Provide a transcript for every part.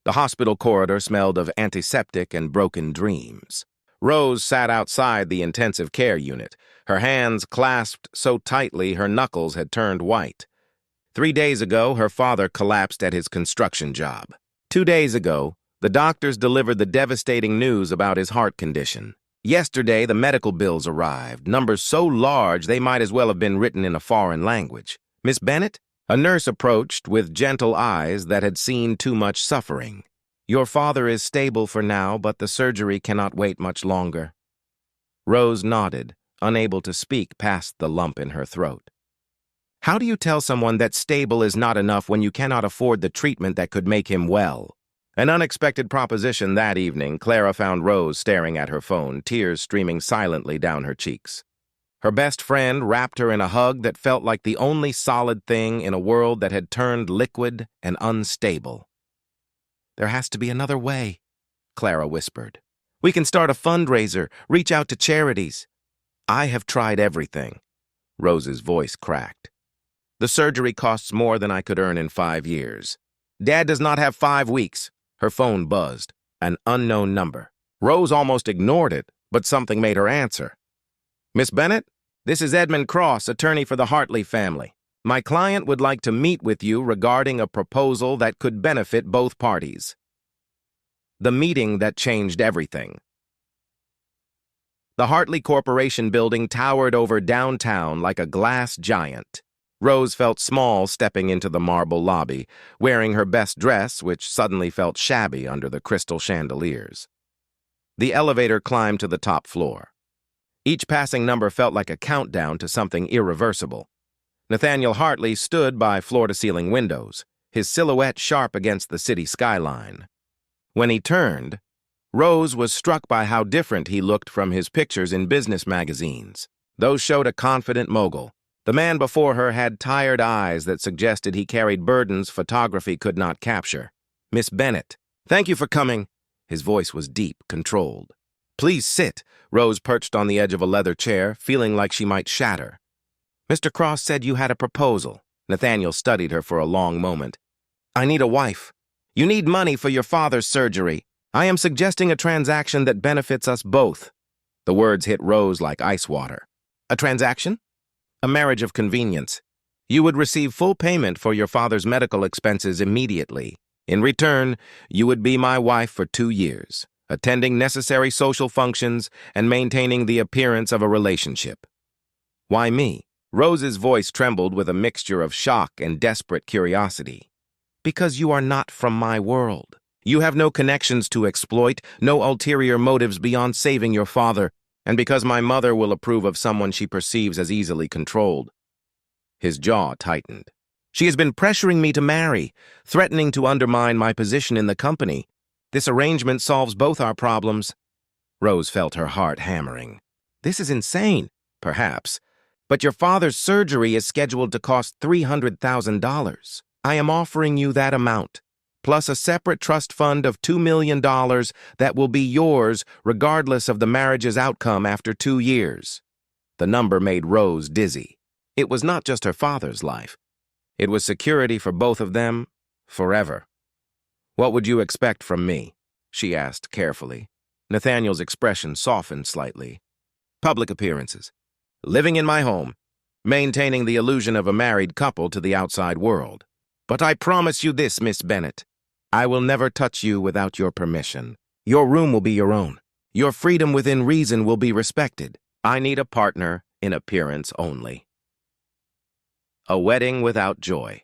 The hospital corridor smelled of antiseptic and broken dreams. Rose sat outside the intensive care unit, her hands clasped so tightly her knuckles had turned white. 3 days ago, her father collapsed at his construction job. 2 days ago, the doctors delivered the devastating news about his heart condition. Yesterday, the medical bills arrived, numbers so large they might as well have been written in a foreign language. "Miss Bennett?" A nurse approached with gentle eyes that had seen too much suffering. "Your father is stable for now, but the surgery cannot wait much longer." Rose nodded, unable to speak past the lump in her throat. How do you tell someone that stable is not enough when you cannot afford the treatment that could make him well? An unexpected proposition that evening, Clara found Rose staring at her phone, tears streaming silently down her cheeks. Her best friend wrapped her in a hug that felt like the only solid thing in a world that had turned liquid and unstable. "There has to be another way," Clara whispered. "We can start a fundraiser, reach out to charities." "I have tried everything." Rose's voice cracked. "The surgery costs more than I could earn in 5 years. Dad does not have 5 weeks. Her phone buzzed. An unknown number. Rose almost ignored it, but something made her answer. "Miss Bennett, this is Edmund Cross, attorney for the Hartley family. My client would like to meet with you regarding a proposal that could benefit both parties." The meeting that changed everything. The Hartley Corporation building towered over downtown like a glass giant. Rose felt small stepping into the marble lobby, wearing her best dress, which suddenly felt shabby under the crystal chandeliers. The elevator climbed to the top floor. Each passing number felt like a countdown to something irreversible. Nathaniel Hartley stood by floor-to-ceiling windows, his silhouette sharp against the city skyline. When he turned, Rose was struck by how different he looked from his pictures in business magazines. Those showed a confident mogul. The man before her had tired eyes that suggested he carried burdens photography could not capture. "Miss Bennett, thank you for coming." His voice was deep, controlled. "Please sit." Rose perched on the edge of a leather chair, feeling like she might shatter. "Mr. Cross said you had a proposal." Nathaniel studied her for a long moment. "I need a wife. You need money for your father's surgery. I am suggesting a transaction that benefits us both." The words hit Rose like ice water. "A transaction?" "A marriage of convenience. You would receive full payment for your father's medical expenses immediately. In return, you would be my wife for 2 years, attending necessary social functions and maintaining the appearance of a relationship." "Why me?" Rose's voice trembled with a mixture of shock and desperate curiosity. "Because you are not from my world. You have no connections to exploit, no ulterior motives beyond saving your father, and because my mother will approve of someone she perceives as easily controlled." His jaw tightened. "She has been pressuring me to marry, threatening to undermine my position in the company. This arrangement solves both our problems." Rose felt her heart hammering. "This is insane." "Perhaps. But your father's surgery is scheduled to cost $300,000. I am offering you that amount, plus a separate trust fund of $2 million that will be yours regardless of the marriage's outcome after 2 years. The number made Rose dizzy. It was not just her father's life. It was security for both of them, forever. "What would you expect from me?" she asked carefully. Nathaniel's expression softened slightly. "Public appearances. Living in my home. Maintaining the illusion of a married couple to the outside world. But I promise you this, Miss Bennett. I will never touch you without your permission. Your room will be your own. Your freedom within reason will be respected. I need a partner in appearance only." A wedding without joy.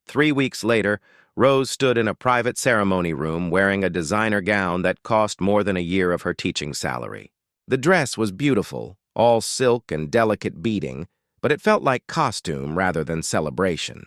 3 weeks later, Rose stood in a private ceremony room wearing a designer gown that cost more than a year of her teaching salary. The dress was beautiful, all silk and delicate beading, but it felt like costume rather than celebration.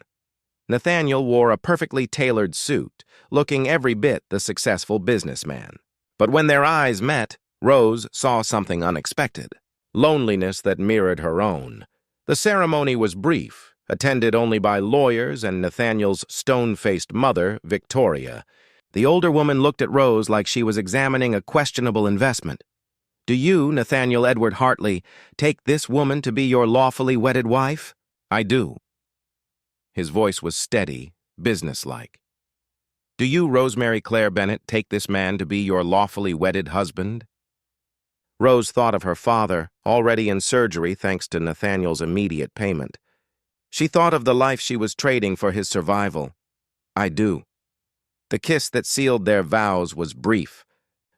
Nathaniel wore a perfectly tailored suit, looking every bit the successful businessman. But when their eyes met, Rose saw something unexpected, loneliness that mirrored her own. The ceremony was brief, attended only by lawyers and Nathaniel's stone-faced mother, Victoria. The older woman looked at Rose like she was examining a questionable investment. "Do you, Nathaniel Edward Hartley, take this woman to be your lawfully wedded wife?" "I do." His voice was steady, businesslike. Do you, Rosemary Claire Bennett, take this man to be your lawfully wedded husband? Rose thought of her father, already in surgery thanks to Nathaniel's immediate payment. She thought of the life she was trading for his survival. I do. The kiss that sealed their vows was brief,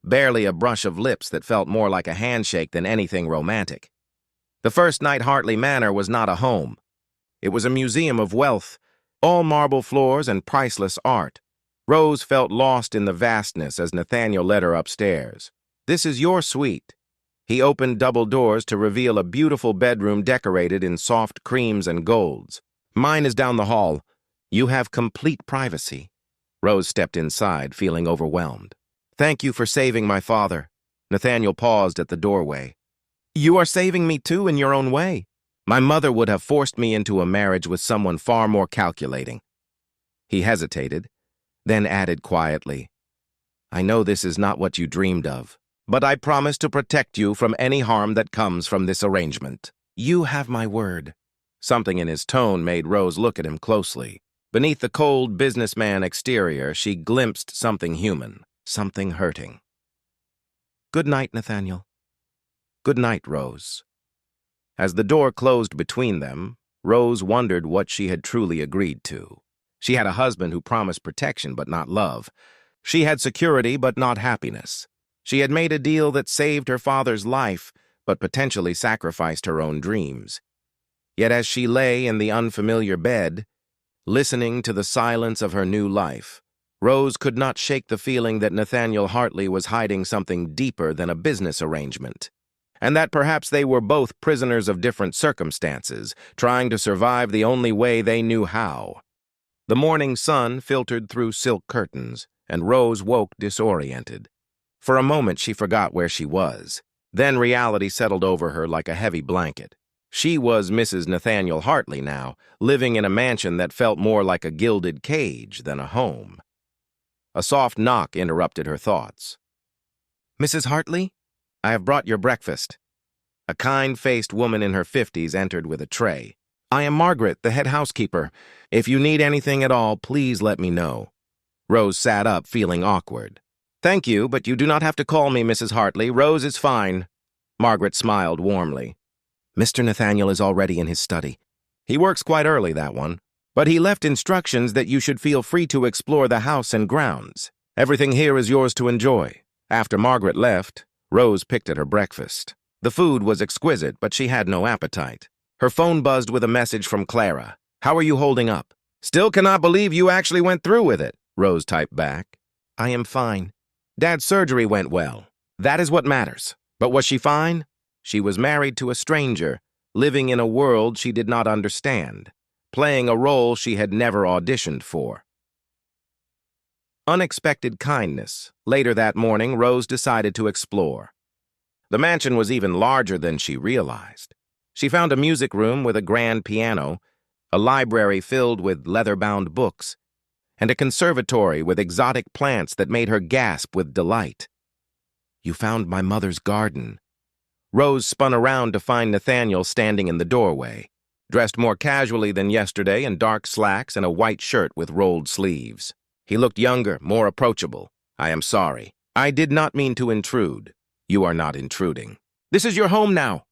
barely a brush of lips that felt more like a handshake than anything romantic. The first night Hartley Manor was not a home. It was a museum of wealth, all marble floors and priceless art. Rose felt lost in the vastness as Nathaniel led her upstairs. This is your suite. He opened double doors to reveal a beautiful bedroom decorated in soft creams and golds. Mine is down the hall. You have complete privacy. Rose stepped inside, feeling overwhelmed. Thank you for saving my father. Nathaniel paused at the doorway. You are saving me too in your own way. My mother would have forced me into a marriage with someone far more calculating. He hesitated, then added quietly, I know this is not what you dreamed of, but I promise to protect you from any harm that comes from this arrangement. You have my word. Something in his tone made Rose look at him closely. Beneath the cold businessman exterior, she glimpsed something human, something hurting. Good night, Nathaniel. Good night, Rose. As the door closed between them, Rose wondered what she had truly agreed to. She had a husband who promised protection but not love. She had security but not happiness. She had made a deal that saved her father's life but potentially sacrificed her own dreams. Yet as she lay in the unfamiliar bed, listening to the silence of her new life, Rose could not shake the feeling that Nathaniel Hartley was hiding something deeper than a business arrangement, and that perhaps they were both prisoners of different circumstances, trying to survive the only way they knew how. The morning sun filtered through silk curtains, and Rose woke disoriented. For a moment she forgot where she was. Then reality settled over her like a heavy blanket. She was Mrs. Nathaniel Hartley now, living in a mansion that felt more like a gilded cage than a home. A soft knock interrupted her thoughts. Mrs. Hartley, I have brought your breakfast. A kind-faced woman in her 50s entered with a tray. I am Margaret, the head housekeeper. If you need anything at all, please let me know. Rose sat up, feeling awkward. Thank you, but you do not have to call me Mrs. Hartley. Rose is fine. Margaret smiled warmly. Mr. Nathaniel is already in his study. He works quite early, that one. But he left instructions that you should feel free to explore the house and grounds. Everything here is yours to enjoy. After Margaret left, Rose picked at her breakfast. The food was exquisite, but she had no appetite. Her phone buzzed with a message from Clara. How are you holding up? Still cannot believe you actually went through with it, Rose typed back. I am fine. Dad's surgery went well. That is what matters. But was she fine? She was married to a stranger, living in a world she did not understand, playing a role she had never auditioned for. Unexpected kindness. Later that morning, Rose decided to explore. The mansion was even larger than she realized. She found a music room with a grand piano, a library filled with leather-bound books, and a conservatory with exotic plants that made her gasp with delight. You found my mother's garden. Rose spun around to find Nathaniel standing in the doorway, dressed more casually than yesterday in dark slacks and a white shirt with rolled sleeves. He looked younger, more approachable. I am sorry. I did not mean to intrude. You are not intruding. This is your home now.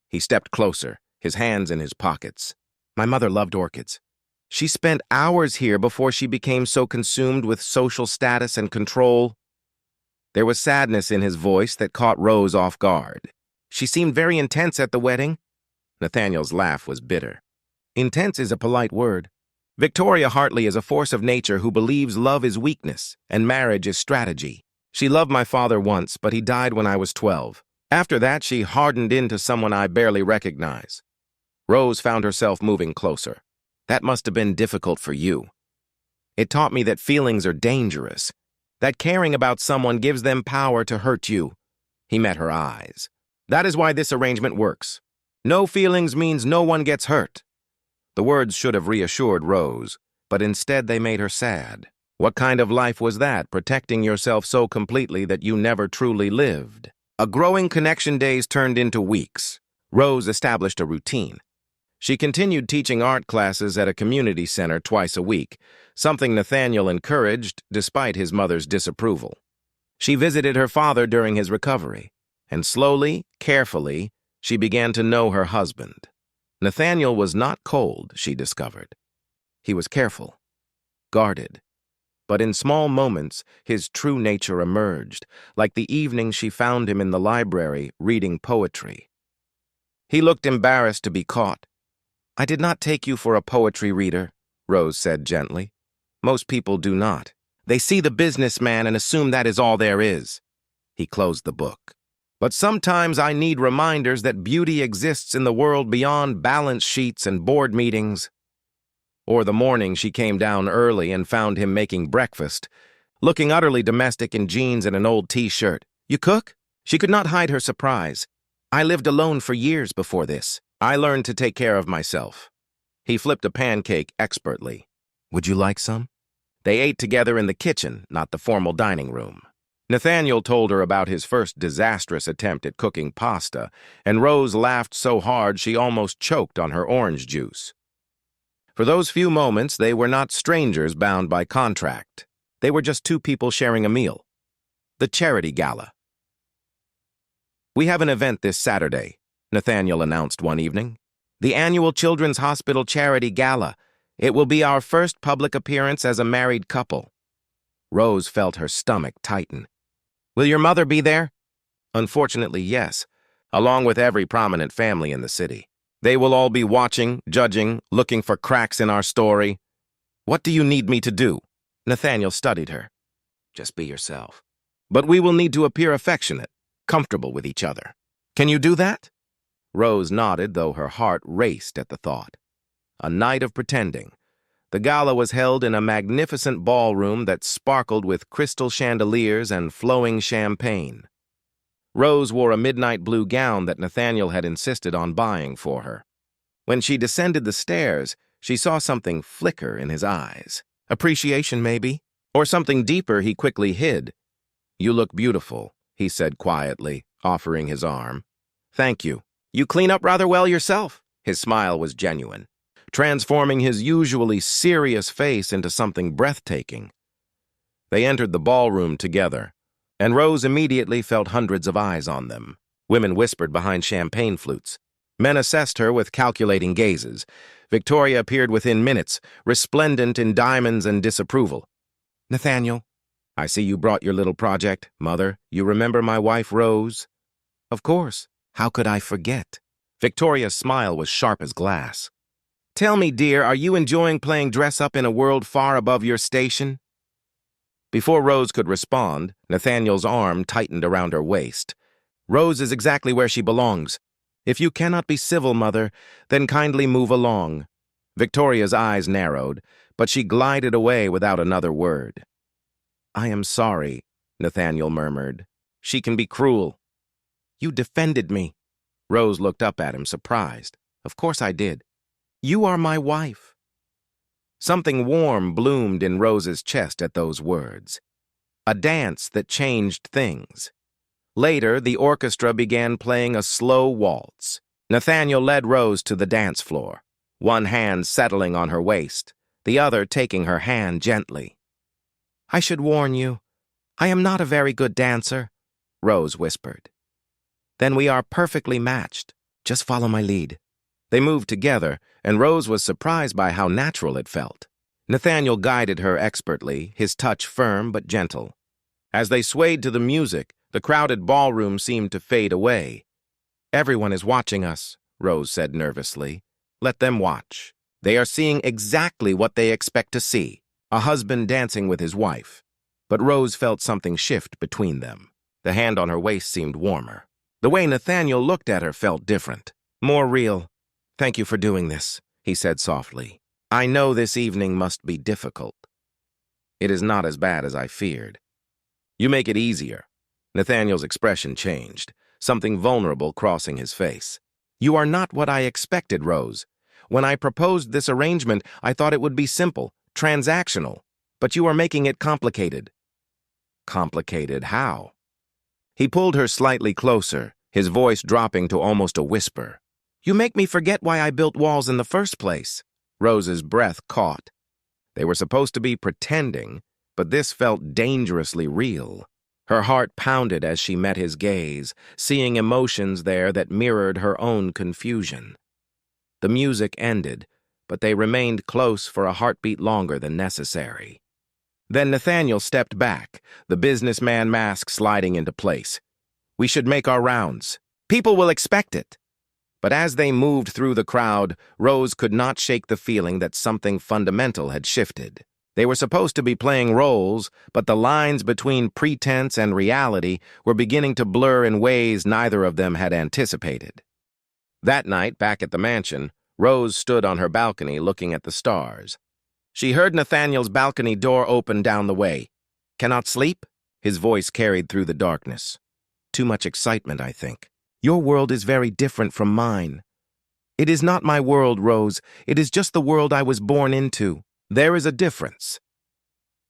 He stepped closer, his hands in his pockets. My mother loved orchids. She spent hours here before she became so consumed with social status and control. There was sadness in his voice that caught Rose off guard. She seemed very intense at the wedding. Nathaniel's laugh was bitter. Intense is a polite word. Victoria Hartley is a force of nature who believes love is weakness and marriage is strategy. She loved my father once, but he died when I was 12. After that, she hardened into someone I barely recognize. Rose found herself moving closer. That must have been difficult for you. It taught me that feelings are dangerous, that caring about someone gives them power to hurt you. He met her eyes. That is why this arrangement works. No feelings means no one gets hurt. The words should have reassured Rose, but instead they made her sad. What kind of life was that, protecting yourself so completely that you never truly lived? A growing connection days turned into weeks. Rose established a routine. She continued teaching art classes at a community center twice a week, something Nathaniel encouraged despite his mother's disapproval. She visited her father during his recovery, and slowly, carefully, she began to know her husband. Nathaniel was not cold, she discovered. He was careful, guarded. But in small moments, his true nature emerged, like the evening she found him in the library reading poetry. He looked embarrassed to be caught. "I did not take you for a poetry reader," Rose said gently. "Most people do not. They see the businessman and assume that is all there is." He closed the book. "But sometimes I need reminders that beauty exists in the world beyond balance sheets and board meetings." Or the morning she came down early and found him making breakfast, looking utterly domestic in jeans and an old T-shirt. "You cook?" She could not hide her surprise. "I lived alone for years before this. I learned to take care of myself." He flipped a pancake expertly. "Would you like some?" They ate together in the kitchen, not the formal dining room. Nathaniel told her about his first disastrous attempt at cooking pasta, and Rose laughed so hard she almost choked on her orange juice. For those few moments, they were not strangers bound by contract. They were just two people sharing a meal. The charity gala. "We have an event this Saturday," Nathaniel announced one evening. "The annual Children's Hospital Charity Gala. It will be our first public appearance as a married couple." Rose felt her stomach tighten. "Will your mother be there?" "Unfortunately, yes, along with every prominent family in the city. They will all be watching, judging, looking for cracks in our story." "What do you need me to do?" Nathaniel studied her. "Just be yourself. But we will need to appear affectionate, comfortable with each other. Can you do that?" Rose nodded, though her heart raced at the thought. A night of pretending. The gala was held in a magnificent ballroom that sparkled with crystal chandeliers and flowing champagne. Rose wore a midnight blue gown that Nathaniel had insisted on buying for her. When she descended the stairs, she saw something flicker in his eyes. Appreciation, maybe? Or something deeper he quickly hid. "You look beautiful," he said quietly, offering his arm. "Thank you. You clean up rather well yourself." His smile was genuine, transforming his usually serious face into something breathtaking. They entered the ballroom together, and Rose immediately felt hundreds of eyes on them. Women whispered behind champagne flutes. Men assessed her with calculating gazes. Victoria appeared within minutes, resplendent in diamonds and disapproval. "Nathaniel, I see you brought your little project. Mother, you remember my wife, Rose?" "Of course. How could I forget?" Victoria's smile was sharp as glass. "Tell me, dear, are you enjoying playing dress-up in a world far above your station?" Before Rose could respond, Nathaniel's arm tightened around her waist. "Rose is exactly where she belongs. If you cannot be civil, Mother, then kindly move along." Victoria's eyes narrowed, but she glided away without another word. "I am sorry," Nathaniel murmured. "She can be cruel." "You defended me." Rose looked up at him, surprised. "Of course I did. You are my wife." Something warm bloomed in Rose's chest at those words. A dance that changed things. Later, the orchestra began playing a slow waltz. Nathaniel led Rose to the dance floor, one hand settling on her waist, the other taking her hand gently. "I should warn you, I am not a very good dancer," Rose whispered. "Then we are perfectly matched. Just follow my lead." They moved together, and Rose was surprised by how natural it felt. Nathaniel guided her expertly, his touch firm but gentle. As they swayed to the music, the crowded ballroom seemed to fade away. "Everyone is watching us," Rose said nervously. "Let them watch. They are seeing exactly what they expect to see, a husband dancing with his wife." But Rose felt something shift between them. The hand on her waist seemed warmer. The way Nathaniel looked at her felt different, more real. "Thank you for doing this," he said softly. "I know this evening must be difficult." "It is not as bad as I feared." "You make it easier." Nathaniel's expression changed, something vulnerable crossing his face. "You are not what I expected, Rose. When I proposed this arrangement, I thought it would be simple, transactional, but you are making it complicated." "Complicated how?" He pulled her slightly closer, his voice dropping to almost a whisper. You make me forget why I built walls in the first place. Rose's breath caught. They were supposed to be pretending, but this felt dangerously real. Her heart pounded as she met his gaze, seeing emotions there that mirrored her own confusion. The music ended, but they remained close for a heartbeat longer than necessary. Then Nathaniel stepped back, the businessman mask sliding into place. We should make our rounds. People will expect it. But as they moved through the crowd, Rose could not shake the feeling that something fundamental had shifted. They were supposed to be playing roles, but the lines between pretense and reality were beginning to blur in ways neither of them had anticipated. That night, back at the mansion, Rose stood on her balcony looking at the stars. She heard Nathaniel's balcony door open down the way. Cannot sleep? His voice carried through the darkness. Too much excitement, I think. Your world is very different from mine. It is not my world, Rose. It is just the world I was born into. There is a difference.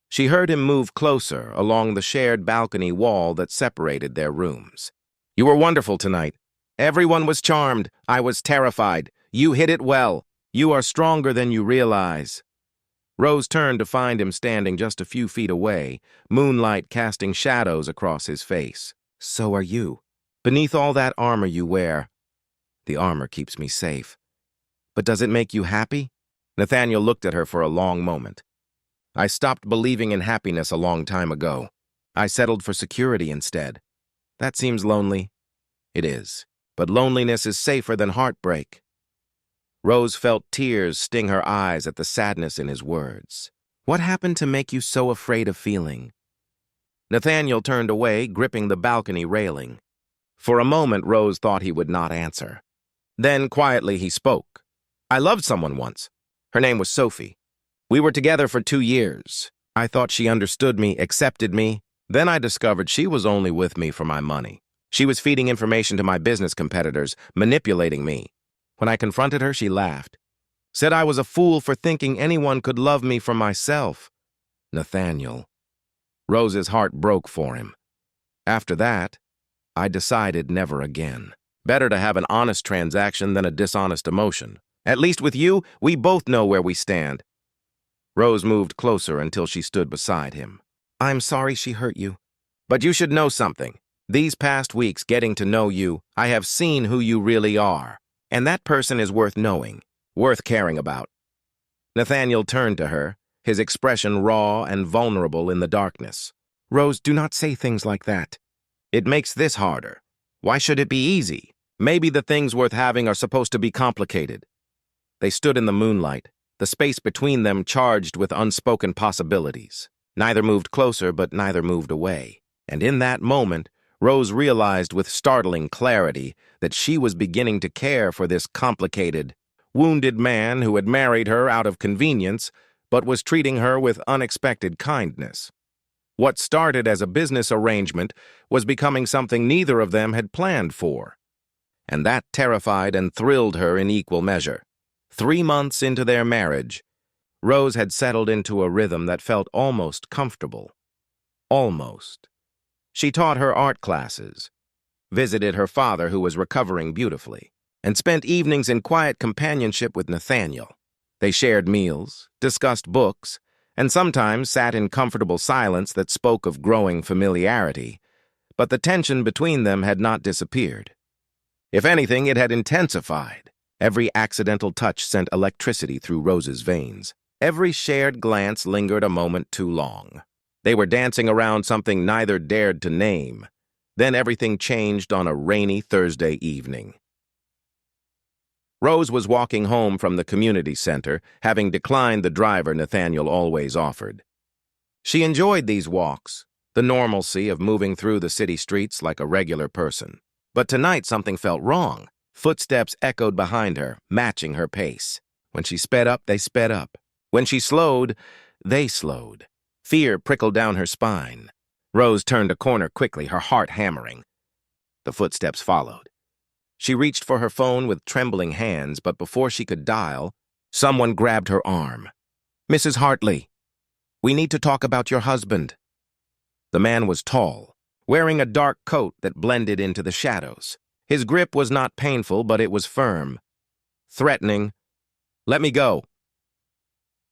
She heard him move closer along the shared balcony wall that separated their rooms. You were wonderful tonight. Everyone was charmed. I was terrified. You hit it well. You are stronger than you realize. Rose turned to find him standing just a few feet away, moonlight casting shadows across his face. So are you. Beneath all that armor you wear. The armor keeps me safe. But does it make you happy? Nathaniel looked at her for a long moment. I stopped believing in happiness a long time ago. I settled for security instead. That seems lonely. It is. But loneliness is safer than heartbreak. Rose felt tears sting her eyes at the sadness in his words. What happened to make you so afraid of feeling? Nathaniel turned away, gripping the balcony railing. For a moment, Rose thought he would not answer. Then, quietly, he spoke. I loved someone once. Her name was Sophie. We were together for 2 years. I thought she understood me, accepted me. Then I discovered she was only with me for my money. She was feeding information to my business competitors, manipulating me. When I confronted her, she laughed. Said I was a fool for thinking anyone could love me for myself. Nathaniel. Rose's heart broke for him. After that, I decided never again. Better to have an honest transaction than a dishonest emotion. At least with you, we both know where we stand. Rose moved closer until she stood beside him. I'm sorry she hurt you. But you should know something. These past weeks, getting to know you, I have seen who you really are. And that person is worth knowing, worth caring about. Nathaniel turned to her, his expression raw and vulnerable in the darkness. Rose, do not say things like that. It makes this harder. Why should it be easy? Maybe the things worth having are supposed to be complicated. They stood in the moonlight, the space between them charged with unspoken possibilities. Neither moved closer, but neither moved away. And in that moment, Rose realized with startling clarity that she was beginning to care for this complicated, wounded man who had married her out of convenience, but was treating her with unexpected kindness. What started as a business arrangement was becoming something neither of them had planned for. And that terrified and thrilled her in equal measure. 3 months into their marriage, Rose had settled into a rhythm that felt almost comfortable. Almost. She taught her art classes, visited her father who was recovering beautifully, and spent evenings in quiet companionship with Nathaniel. They shared meals, discussed books, and sometimes sat in comfortable silence that spoke of growing familiarity, but the tension between them had not disappeared. If anything, it had intensified. Every accidental touch sent electricity through Rose's veins. Every shared glance lingered a moment too long. They were dancing around something neither dared to name. Then everything changed on a rainy Thursday evening. Rose was walking home from the community center, having declined the driver Nathaniel always offered. She enjoyed these walks, the normalcy of moving through the city streets like a regular person. But tonight something felt wrong. Footsteps echoed behind her, matching her pace. When she sped up, they sped up. When she slowed, they slowed. Fear prickled down her spine. Rose turned a corner quickly, her heart hammering. The footsteps followed. She reached for her phone with trembling hands, but before she could dial, someone grabbed her arm. Mrs. Hartley, we need to talk about your husband. The man was tall, wearing a dark coat that blended into the shadows. His grip was not painful, but it was firm, threatening. Let me go.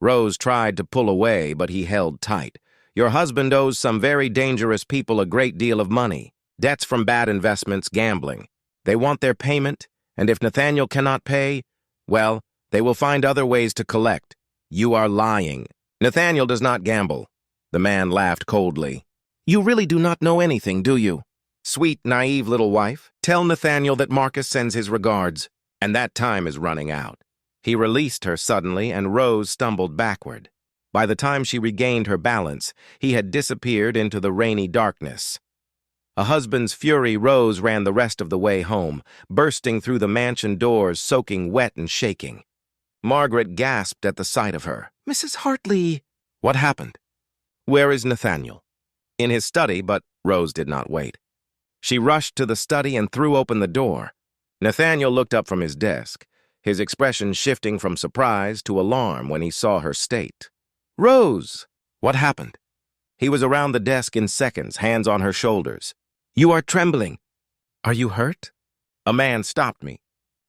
Rose tried to pull away, but he held tight. Your husband owes some very dangerous people a great deal of money. Debts from bad investments, gambling. They want their payment, and if Nathaniel cannot pay, well, they will find other ways to collect. You are lying. Nathaniel does not gamble. The man laughed coldly. You really do not know anything, do you? Sweet, naive little wife, tell Nathaniel that Marcus sends his regards, and that time is running out. He released her suddenly, and Rose stumbled backward. By the time she regained her balance, he had disappeared into the rainy darkness. A husband's fury, Rose ran the rest of the way home, bursting through the mansion doors, soaking wet and shaking. Margaret gasped at the sight of her. Mrs. Hartley! What happened? Where is Nathaniel? In his study, but Rose did not wait. She rushed to the study and threw open the door. Nathaniel looked up from his desk, his expression shifting from surprise to alarm when he saw her state. Rose! What happened? He was around the desk in seconds, hands on her shoulders. You are trembling. Are you hurt? A man stopped me.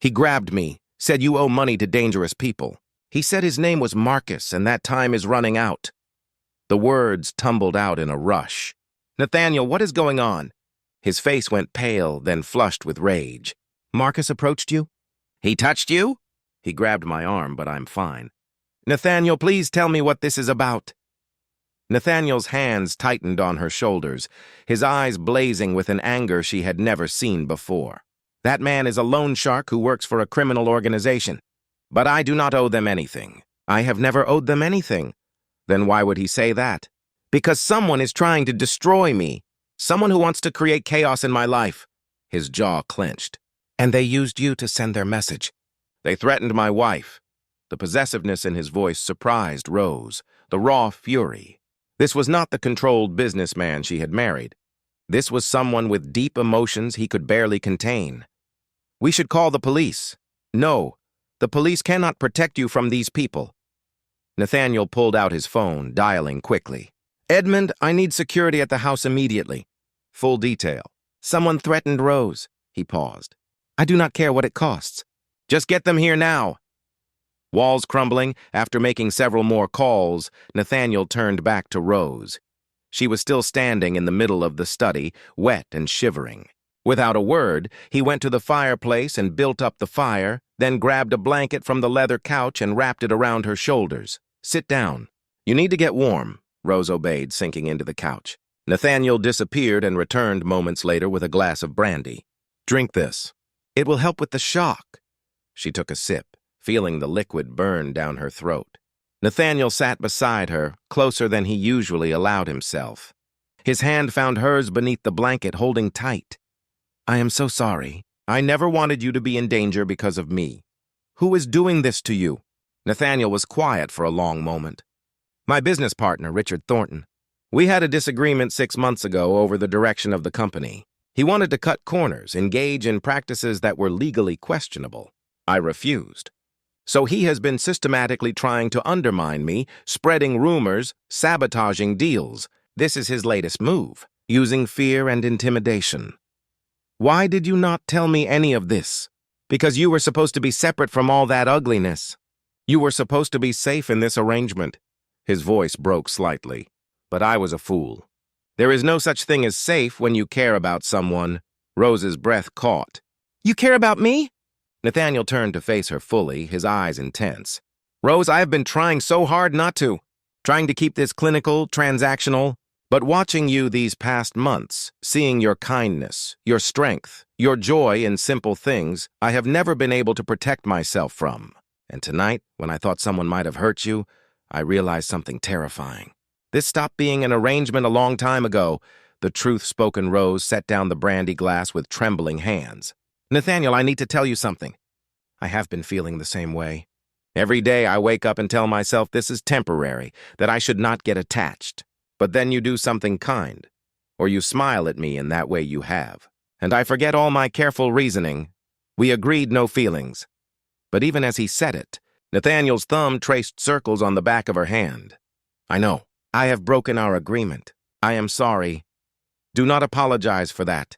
He grabbed me, said you owe money to dangerous people. He said his name was Marcus and that time is running out. The words tumbled out in a rush. Nathaniel, what is going on? His face went pale, then flushed with rage. Marcus approached you? He touched you? He grabbed my arm, but I'm fine. Nathaniel, please tell me what this is about. Nathaniel's hands tightened on her shoulders, his eyes blazing with an anger she had never seen before. That man is a loan shark who works for a criminal organization. But I do not owe them anything. I have never owed them anything. Then why would he say that? Because someone is trying to destroy me. Someone who wants to create chaos in my life. His jaw clenched. And they used you to send their message. They threatened my wife. The possessiveness in his voice surprised Rose, the raw fury. This was not the controlled businessman she had married. This was someone with deep emotions he could barely contain. We should call the police. No, the police cannot protect you from these people. Nathaniel pulled out his phone, dialing quickly. Edmund, I need security at the house immediately. Full detail. Someone threatened Rose. He paused. I do not care what it costs. Just get them here now. Walls crumbling, after making several more calls, Nathaniel turned back to Rose. She was still standing in the middle of the study, wet and shivering. Without a word, he went to the fireplace and built up the fire, then grabbed a blanket from the leather couch and wrapped it around her shoulders. Sit down. You need to get warm, Rose obeyed, sinking into the couch. Nathaniel disappeared and returned moments later with a glass of brandy. Drink this. It will help with the shock. She took a sip, feeling the liquid burn down her throat. Nathaniel sat beside her, closer than he usually allowed himself. His hand found hers beneath the blanket, holding tight. I am so sorry. I never wanted you to be in danger because of me. Who is doing this to you? Nathaniel was quiet for a long moment. My business partner, Richard Thornton. We had a disagreement 6 months ago over the direction of the company. He wanted to cut corners, engage in practices that were legally questionable. I refused. So he has been systematically trying to undermine me, spreading rumors, sabotaging deals. This is his latest move, using fear and intimidation. Why did you not tell me any of this? Because you were supposed to be separate from all that ugliness. You were supposed to be safe in this arrangement. His voice broke slightly. But I was a fool. There is no such thing as safe when you care about someone. Rose's breath caught. You care about me? Nathaniel turned to face her fully, his eyes intense. Rose, I have been trying so hard not to. Trying to keep this clinical, transactional. But watching you these past months, seeing your kindness, your strength, your joy in simple things, I have never been able to protect myself from. And tonight, when I thought someone might have hurt you, I realized something terrifying. This stopped being an arrangement a long time ago. The truth-spoken Rose set down the brandy glass with trembling hands. Nathaniel, I need to tell you something. I have been feeling the same way. Every day I wake up and tell myself this is temporary, that I should not get attached. But then you do something kind, or you smile at me in that way you have. And I forget all my careful reasoning. We agreed no feelings. But even as he said it, Nathaniel's thumb traced circles on the back of her hand. I know. I have broken our agreement. I am sorry. Do not apologize for that.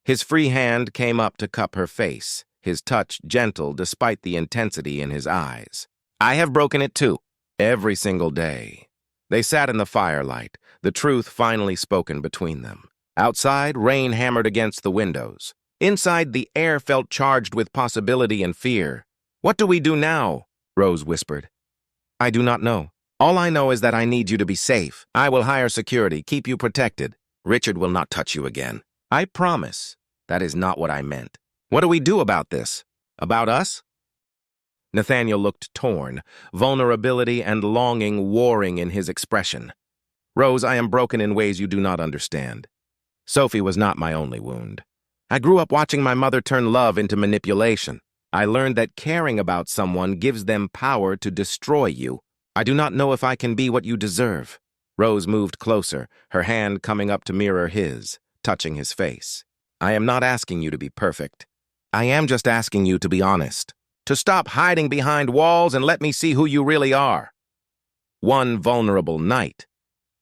His free hand came up to cup her face, his touch gentle despite the intensity in his eyes. I have broken it too, every single day. They sat in the firelight, the truth finally spoken between them. Outside, rain hammered against the windows. Inside, the air felt charged with possibility and fear. What do we do now? Rose whispered. I do not know. All I know is that I need you to be safe. I will hire security, keep you protected. Richard will not touch you again. I promise. That is not what I meant. What do we do about this? About us? Nathaniel looked torn, vulnerability and longing warring in his expression. Rose, I am broken in ways you do not understand. Sophie was not my only wound. I grew up watching my mother turn love into manipulation. I learned that caring about someone gives them power to destroy you. I do not know if I can be what you deserve. Rose moved closer, her hand coming up to mirror his, touching his face. I am not asking you to be perfect. I am just asking you to be honest. To stop hiding behind walls and let me see who you really are. One vulnerable night,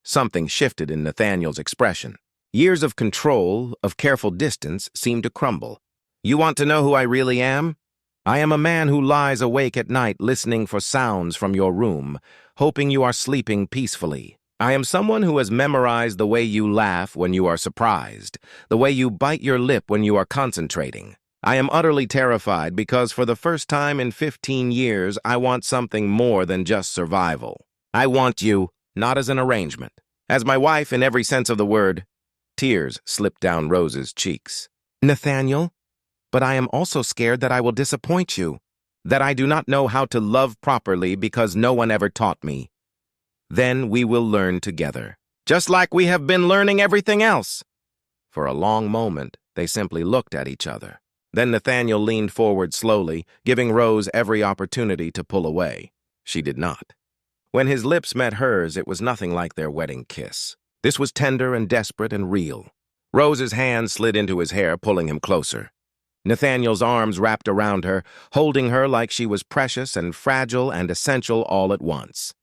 something shifted in Nathaniel's expression. Years of control, of careful distance, seemed to crumble. You want to know who I really am? I am a man who lies awake at night listening for sounds from your room, hoping you are sleeping peacefully. I am someone who has memorized the way you laugh when you are surprised, the way you bite your lip when you are concentrating. I am utterly terrified because for the first time in 15 years, I want something more than just survival. I want you, not as an arrangement, as my wife in every sense of the word. Tears slipped down Rose's cheeks. Nathaniel? But I am also scared that I will disappoint you, that I do not know how to love properly because no one ever taught me. Then we will learn together, just like we have been learning everything else. For a long moment, they simply looked at each other. Then Nathaniel leaned forward slowly, giving Rose every opportunity to pull away. She did not. When his lips met hers, it was nothing like their wedding kiss. This was tender and desperate and real. Rose's hand slid into his hair, pulling him closer. Nathaniel's arms wrapped around her, holding her like she was precious and fragile and essential all at once.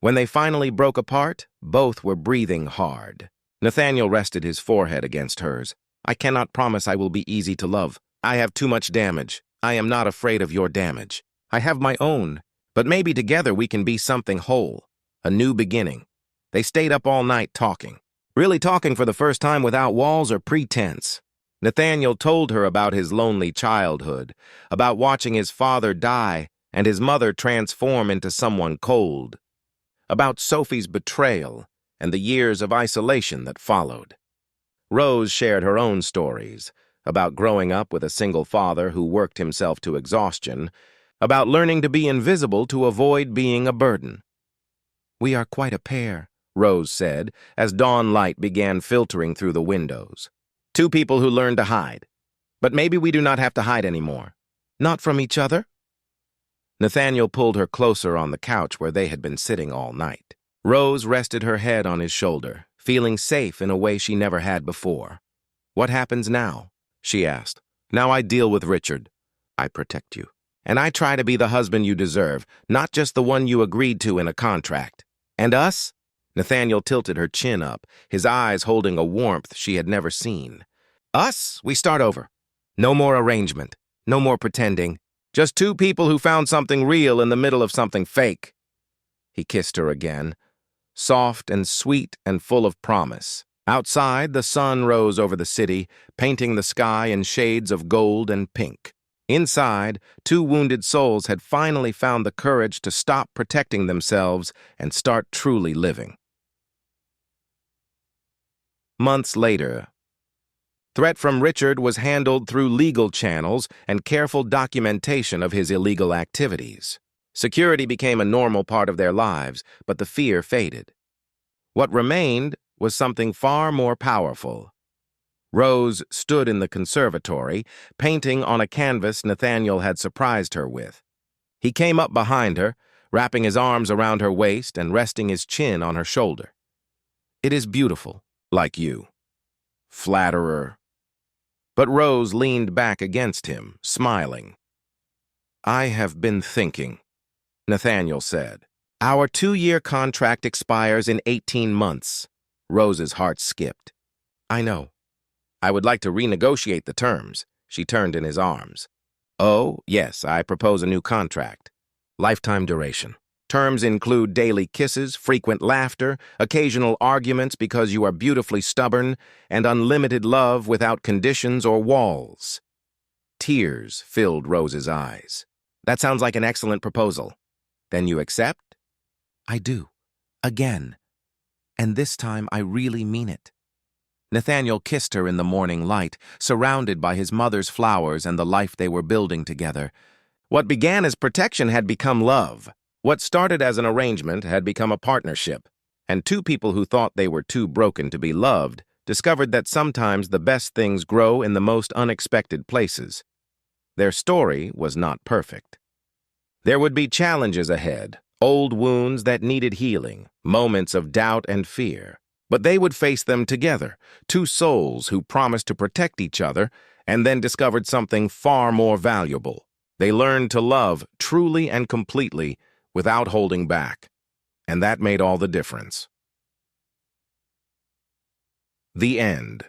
When they finally broke apart, both were breathing hard. Nathaniel rested his forehead against hers. I cannot promise I will be easy to love. I have too much damage. I am not afraid of your damage. I have my own. But maybe together we can be something whole. A new beginning. They stayed up all night talking. Really talking for the first time without walls or pretense. Nathaniel told her about his lonely childhood, about watching his father die and his mother transform into someone cold, about Sophie's betrayal and the years of isolation that followed. Rose shared her own stories, about growing up with a single father who worked himself to exhaustion, about learning to be invisible to avoid being a burden. We are quite a pair, Rose said, as dawn light began filtering through the windows. Two people who learn to hide. But maybe we do not have to hide anymore. Not from each other? Nathaniel pulled her closer on the couch where they had been sitting all night. Rose rested her head on his shoulder, feeling safe in a way she never had before. What happens now? She asked. Now I deal with Richard. I protect you. And I try to be the husband you deserve, not just the one you agreed to in a contract. And us? Nathaniel tilted her chin up, his eyes holding a warmth she had never seen. Us? We start over. No more arrangement. No more pretending. Just two people who found something real in the middle of something fake. He kissed her again, soft and sweet and full of promise. Outside, the sun rose over the city, painting the sky in shades of gold and pink. Inside, two wounded souls had finally found the courage to stop protecting themselves and start truly living. Months later, threat from Richard was handled through legal channels and careful documentation of his illegal activities. Security became a normal part of their lives, but the fear faded. What remained was something far more powerful. Rose stood in the conservatory, painting on a canvas Nathaniel had surprised her with. He came up behind her, wrapping his arms around her waist and resting his chin on her shoulder. It is beautiful, like you. Flatterer. But Rose leaned back against him, smiling. I have been thinking, Nathaniel said. Our 2-year contract expires in 18 months. Rose's heart skipped. I know. I would like to renegotiate the terms. She turned in his arms. Oh, yes, I propose a new contract. Lifetime duration. Terms include daily kisses, frequent laughter, occasional arguments because you are beautifully stubborn, and unlimited love without conditions or walls. Tears filled Rose's eyes. That sounds like an excellent proposal. Then you accept? I do. Again. And this time I really mean it. Nathaniel kissed her in the morning light, surrounded by his mother's flowers and the life they were building together. What began as protection had become love. What started as an arrangement had become a partnership. And two people who thought they were too broken to be loved discovered that sometimes the best things grow in the most unexpected places. Their story was not perfect. There would be challenges ahead, old wounds that needed healing, moments of doubt and fear. But they would face them together, two souls who promised to protect each other and then discovered something far more valuable. They learned to love truly and completely without holding back. And that made all the difference. The end.